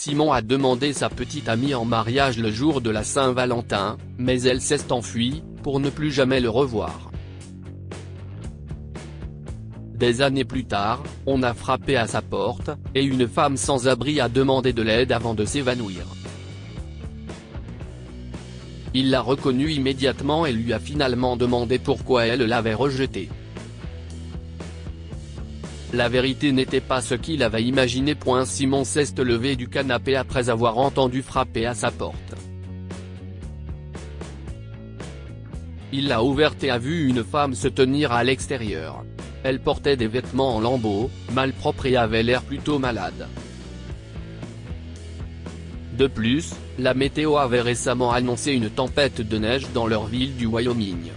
Simon a demandé sa petite amie en mariage le jour de la Saint-Valentin, mais elle s'est enfuie, pour ne plus jamais le revoir. Des années plus tard, on a frappé à sa porte, et une femme sans abri a demandé de l'aide avant de s'évanouir. Il l'a reconnue immédiatement et lui a finalement demandé pourquoi elle l'avait rejeté. La vérité n'était pas ce qu'il avait imaginé. Simon s'est levé du canapé après avoir entendu frapper à sa porte. Il l'a ouverte et a vu une femme se tenir à l'extérieur. Elle portait des vêtements en lambeaux, malpropres et avait l'air plutôt malade. De plus, la météo avait récemment annoncé une tempête de neige dans leur ville du Wyoming.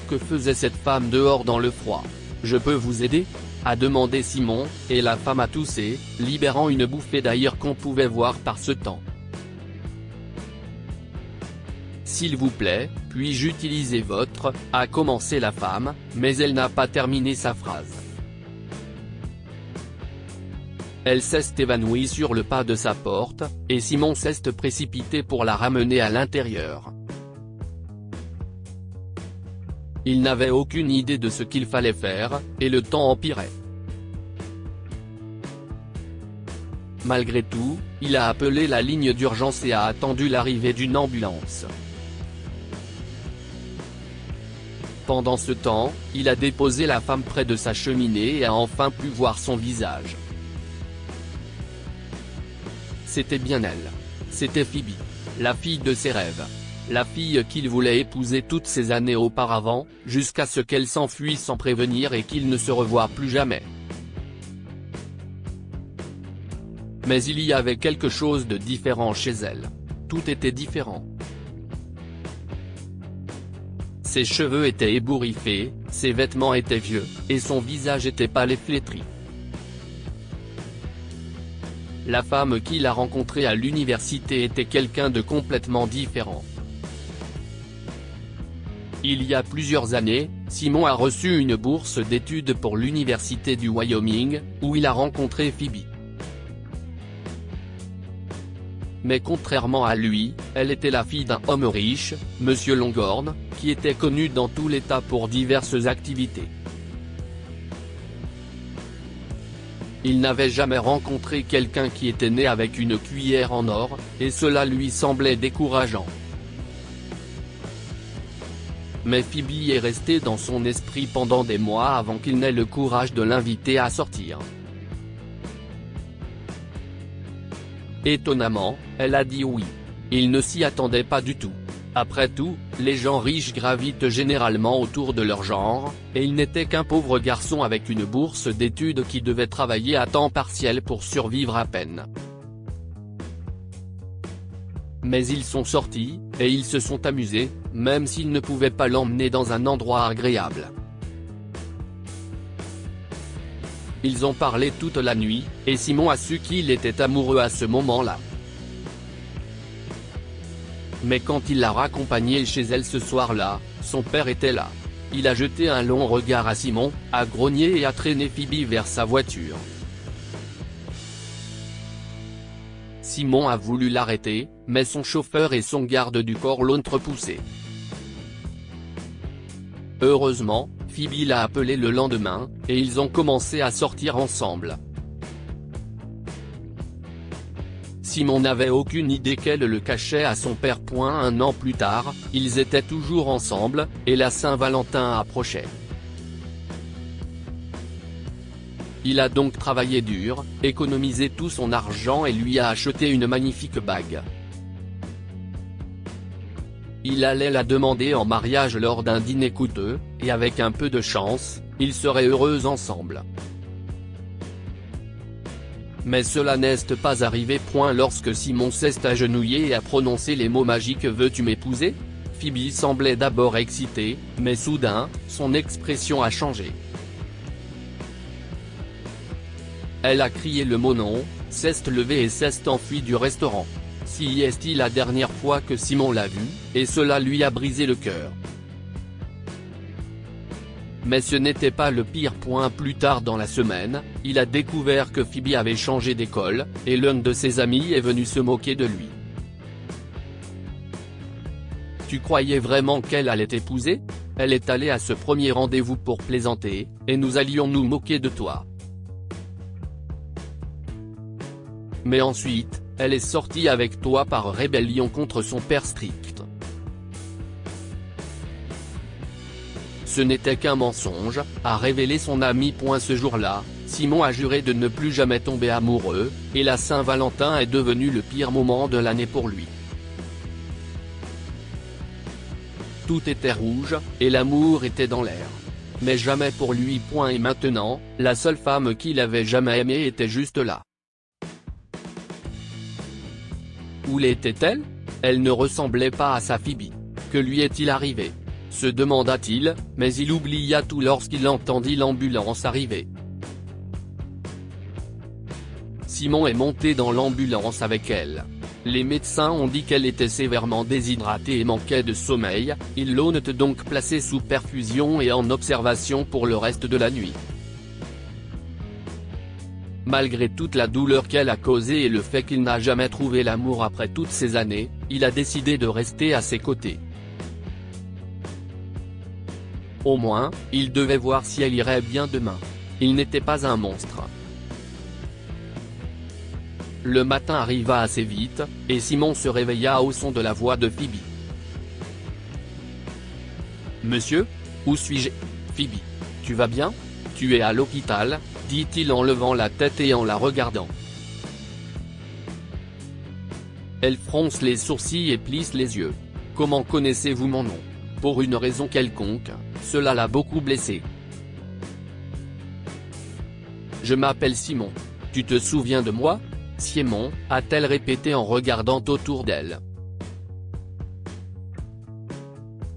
Que faisait cette femme dehors dans le froid? Je peux vous aider? A demandé Simon, et la femme a toussé, libérant une bouffée d'air qu'on pouvait voir par ce temps. S'il vous plaît, puis-je utiliser votre, a commencé la femme, mais elle n'a pas terminé sa phrase. Elle s'est évanouie sur le pas de sa porte, et Simon s'est précipité pour la ramener à l'intérieur. Il n'avait aucune idée de ce qu'il fallait faire, et le temps empirait. Malgré tout, il a appelé la ligne d'urgence et a attendu l'arrivée d'une ambulance. Pendant ce temps, il a déposé la femme près de sa cheminée et a enfin pu voir son visage. C'était bien elle. C'était Phoebe. La fille de ses rêves. La fille qu'il voulait épouser toutes ces années auparavant, jusqu'à ce qu'elle s'enfuit sans prévenir et qu'ils ne se revoient plus jamais. Mais il y avait quelque chose de différent chez elle. Tout était différent. Ses cheveux étaient ébouriffés, ses vêtements étaient vieux, et son visage était pâle et flétri. La femme qu'il a rencontrée à l'université était quelqu'un de complètement différent. Il y a plusieurs années, Simon a reçu une bourse d'études pour l'université du Wyoming, où il a rencontré Phoebe. Mais contrairement à lui, elle était la fille d'un homme riche, Monsieur Longhorn, qui était connu dans tout l'État pour diverses activités. Il n'avait jamais rencontré quelqu'un qui était né avec une cuillère en or, et cela lui semblait décourageant. Mais Phoebe est restée dans son esprit pendant des mois avant qu'il n'ait le courage de l'inviter à sortir. Étonnamment, elle a dit oui. Il ne s'y attendait pas du tout. Après tout, les gens riches gravitent généralement autour de leur genre, et il n'était qu'un pauvre garçon avec une bourse d'études qui devait travailler à temps partiel pour survivre à peine. Mais ils sont sortis, et ils se sont amusés, même s'ils ne pouvaient pas l'emmener dans un endroit agréable. Ils ont parlé toute la nuit, et Simon a su qu'il était amoureux à ce moment-là. Mais quand il l'a raccompagnée chez elle ce soir-là, son père était là. Il a jeté un long regard à Simon, a grogné et a traîné Phoebe vers sa voiture. Simon a voulu l'arrêter, mais son chauffeur et son garde du corps l'ont repoussé. Heureusement, Phoebe l'a appelé le lendemain, et ils ont commencé à sortir ensemble. Simon n'avait aucune idée qu'elle le cachait à son père. Un an plus tard, ils étaient toujours ensemble, et la Saint-Valentin approchait. Il a donc travaillé dur, économisé tout son argent et lui a acheté une magnifique bague. Il allait la demander en mariage lors d'un dîner coûteux, et avec un peu de chance, ils seraient heureux ensemble. Mais cela n'est pas arrivé. Lorsque Simon s'est agenouillé et a prononcé les mots magiques « Veux-tu m'épouser ?», Phoebe semblait d'abord excitée, mais soudain, son expression a changé. Elle a crié le mot non, s'est levée et s'est enfuie du restaurant. Si est la dernière fois que Simon l'a vue, et cela lui a brisé le cœur. Mais ce n'était pas le pire. Plus tard dans la semaine, il a découvert que Phoebe avait changé d'école, et l'un de ses amis est venu se moquer de lui. Tu croyais vraiment qu'elle allait t'épouser? Elle est allée à ce premier rendez-vous pour plaisanter, et nous allions nous moquer de toi. Mais ensuite, elle est sortie avec toi par rébellion contre son père strict. Ce n'était qu'un mensonge, a révélé son ami. Ce jour-là, Simon a juré de ne plus jamais tomber amoureux, et la Saint-Valentin est devenue le pire moment de l'année pour lui. Tout était rouge, et l'amour était dans l'air. Mais jamais pour lui. Et maintenant, la seule femme qu'il avait jamais aimée était juste là. Où l'était-elle? Elle ne ressemblait pas à sa Phoebe. Que lui est-il arrivé? Se demanda-t-il, mais il oublia tout lorsqu'il entendit l'ambulance arriver. Simon est monté dans l'ambulance avec elle. Les médecins ont dit qu'elle était sévèrement déshydratée et manquait de sommeil, ils l'ont donc placée sous perfusion et en observation pour le reste de la nuit. Malgré toute la douleur qu'elle a causée et le fait qu'il n'a jamais trouvé l'amour après toutes ces années, il a décidé de rester à ses côtés. Au moins, il devait voir si elle irait bien demain. Il n'était pas un monstre. Le matin arriva assez vite, et Simon se réveilla au son de la voix de Phoebe. « Monsieur? Où suis-je? Phoebe. Tu vas bien? Tu es à l'hôpital ?» dit-il en levant la tête et en la regardant. Elle fronce les sourcils et plisse les yeux. « Comment connaissez-vous mon nom? Pour une raison quelconque, cela l'a beaucoup blessée. »« Je m'appelle Simon. Tu te souviens de moi? Simon, a-t-elle répété en regardant autour d'elle.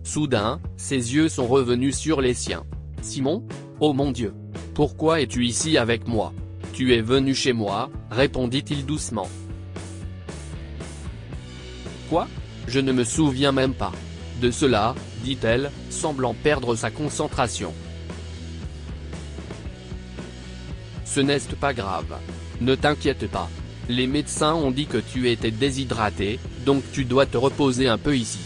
Soudain, ses yeux sont revenus sur les siens. « Simon? Oh mon Dieu! Pourquoi es-tu ici avec moi? Tu es venu chez moi, répondit-il doucement. Quoi? Je ne me souviens même pas de cela, dit-elle, semblant perdre sa concentration. Ce n'est pas grave. Ne t'inquiète pas. Les médecins ont dit que tu étais déshydraté, donc tu dois te reposer un peu ici.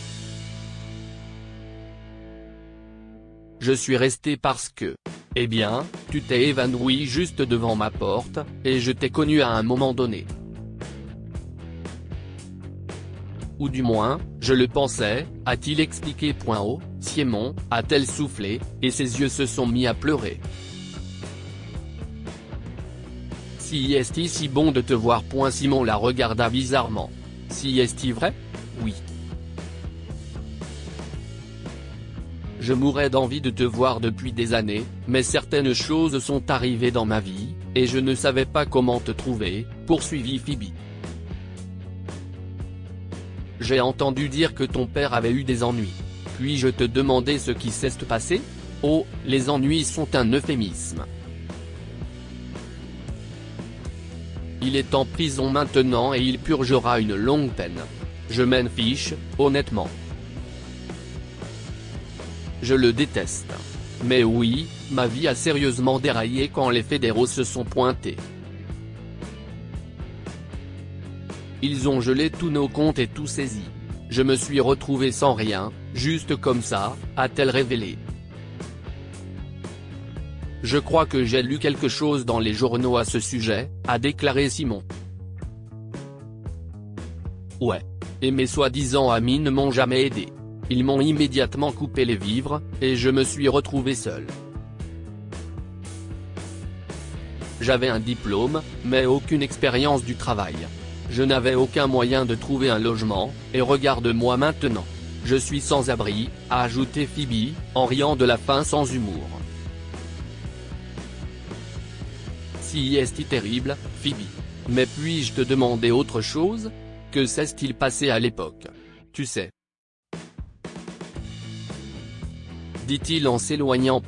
Je suis resté parce que... Eh bien, tu t'es évanoui juste devant ma porte, et je t'ai connu à un moment donné. Ou du moins, je le pensais, a-t-il expliqué. Simon, a-t-elle soufflé, et ses yeux se sont mis à pleurer. Si est-il si bon de te voir. Simon la regarda bizarrement. Si est-il vrai? Oui. Je mourais d'envie de te voir depuis des années, mais certaines choses sont arrivées dans ma vie, et je ne savais pas comment te trouver, poursuivit Phoebe. J'ai entendu dire que ton père avait eu des ennuis. Puis-je te demander ce qui s'est passé? Oh, les ennuis sont un euphémisme. Il est en prison maintenant et il purgera une longue peine. Je m'en fiche, honnêtement. Je le déteste. Mais oui, ma vie a sérieusement déraillé quand les fédéraux se sont pointés. Ils ont gelé tous nos comptes et tout saisi. Je me suis retrouvé sans rien, juste comme ça, a-t-elle révélé. Je crois que j'ai lu quelque chose dans les journaux à ce sujet, a déclaré Simon. Ouais. Et mes soi-disant amis ne m'ont jamais aidé. Ils m'ont immédiatement coupé les vivres, et je me suis retrouvé seul. J'avais un diplôme, mais aucune expérience du travail. Je n'avais aucun moyen de trouver un logement, et regarde-moi maintenant. Je suis sans abri, a ajouté Phoebe, en riant de la fin sans humour. Si est-il terrible, Phoebe. Mais puis-je te demander autre chose? Que s'est-il passé à l'époque? Tu sais. Dit-il en s'éloignant.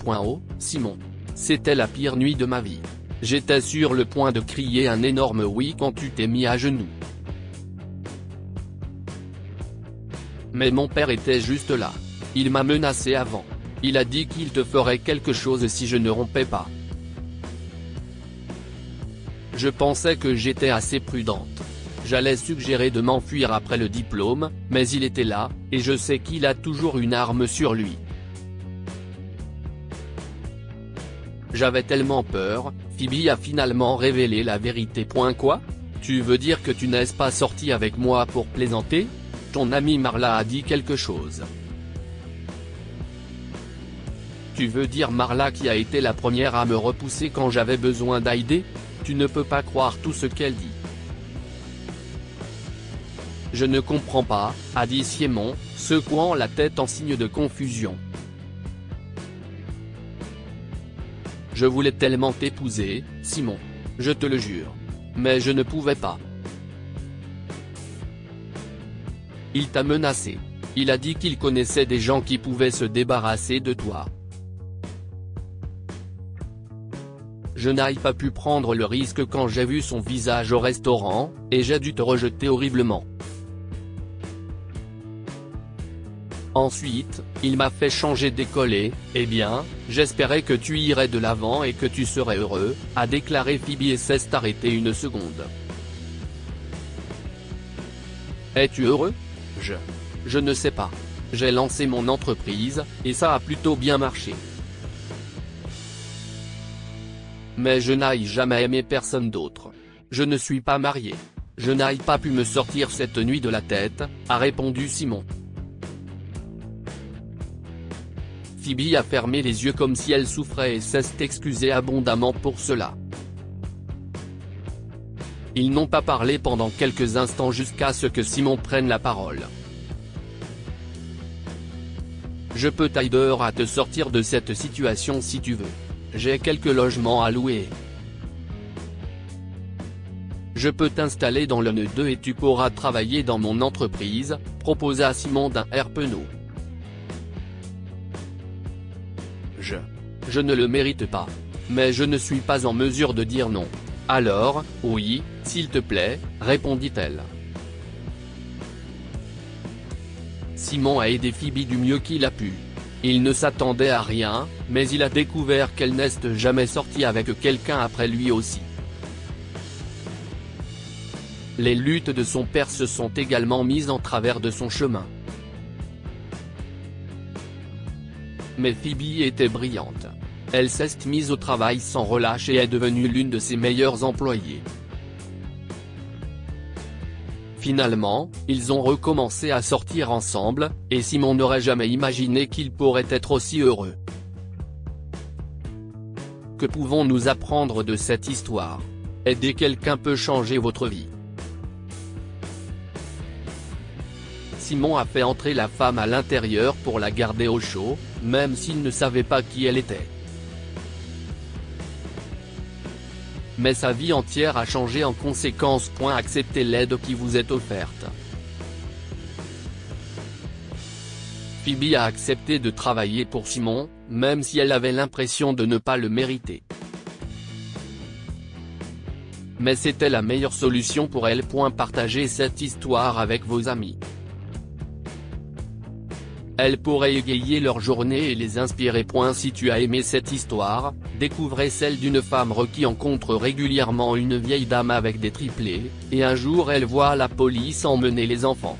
Simon. C'était la pire nuit de ma vie. J'étais sur le point de crier un énorme oui quand tu t'es mis à genoux. Mais mon père était juste là. Il m'a menacé avant. Il a dit qu'il te ferait quelque chose si je ne rompais pas. Je pensais que j'étais assez prudente. J'allais suggérer de m'enfuir après le diplôme, mais il était là, et je sais qu'il a toujours une arme sur lui. J'avais tellement peur. Phoebe a finalement révélé la vérité. Quoi? Tu veux dire que tu n'es pas sorti avec moi pour plaisanter? Ton amie Marla a dit quelque chose. Tu veux dire Marla qui a été la première à me repousser quand j'avais besoin d'aider? Tu ne peux pas croire tout ce qu'elle dit. Je ne comprends pas, a dit Simon, secouant la tête en signe de confusion. Je voulais tellement t'épouser, Simon. Je te le jure. Mais je ne pouvais pas. Il t'a menacé. Il a dit qu'il connaissait des gens qui pouvaient se débarrasser de toi. Je n'ai pas pu prendre le risque quand j'ai vu son visage au restaurant, et j'ai dû te rejeter horriblement. Ensuite, il m'a fait changer d'école et, eh bien, j'espérais que tu irais de l'avant et que tu serais heureux, a déclaré Phoebe et s'est arrêtée une seconde. Es-tu heureux? Je ne sais pas. J'ai lancé mon entreprise, et ça a plutôt bien marché. Mais je n'ai jamais aimé personne d'autre. Je ne suis pas marié. Je n'ai pas pu me sortir cette nuit de la tête, a répondu Simon. Phoebe a fermé les yeux comme si elle souffrait et s'est excusée abondamment pour cela. Ils n'ont pas parlé pendant quelques instants jusqu'à ce que Simon prenne la parole. Je peux t'aider à te sortir de cette situation si tu veux. J'ai quelques logements à louer. Je peux t'installer dans le N2 et tu pourras travailler dans mon entreprise, proposa Simon d'un air penaud. Je ne le mérite pas. Mais je ne suis pas en mesure de dire non. Alors, oui, s'il te plaît, répondit-elle. Simon a aidé Phoebe du mieux qu'il a pu. Il ne s'attendait à rien, mais il a découvert qu'elle n'est jamais sortie avec quelqu'un après lui aussi. Les luttes de son père se sont également mises en travers de son chemin. Mais Phoebe était brillante. Elle s'est mise au travail sans relâche et est devenue l'une de ses meilleures employées. Finalement, ils ont recommencé à sortir ensemble, et Simon n'aurait jamais imaginé qu'il pourrait être aussi heureux. Que pouvons-nous apprendre de cette histoire? Aider quelqu'un peut changer votre vie. Simon a fait entrer la femme à l'intérieur pour la garder au chaud, même s'il ne savait pas qui elle était. Mais sa vie entière a changé en conséquence. Acceptez l'aide qui vous est offerte. Phoebe a accepté de travailler pour Simon, même si elle avait l'impression de ne pas le mériter. Mais c'était la meilleure solution pour elle. Partagez cette histoire avec vos amis. Elle pourrait égayer leur journée et les inspirer. Si tu as aimé cette histoire, découvrez celle d'une femme qui rencontre régulièrement une vieille dame avec des triplés, et un jour elle voit la police emmener les enfants.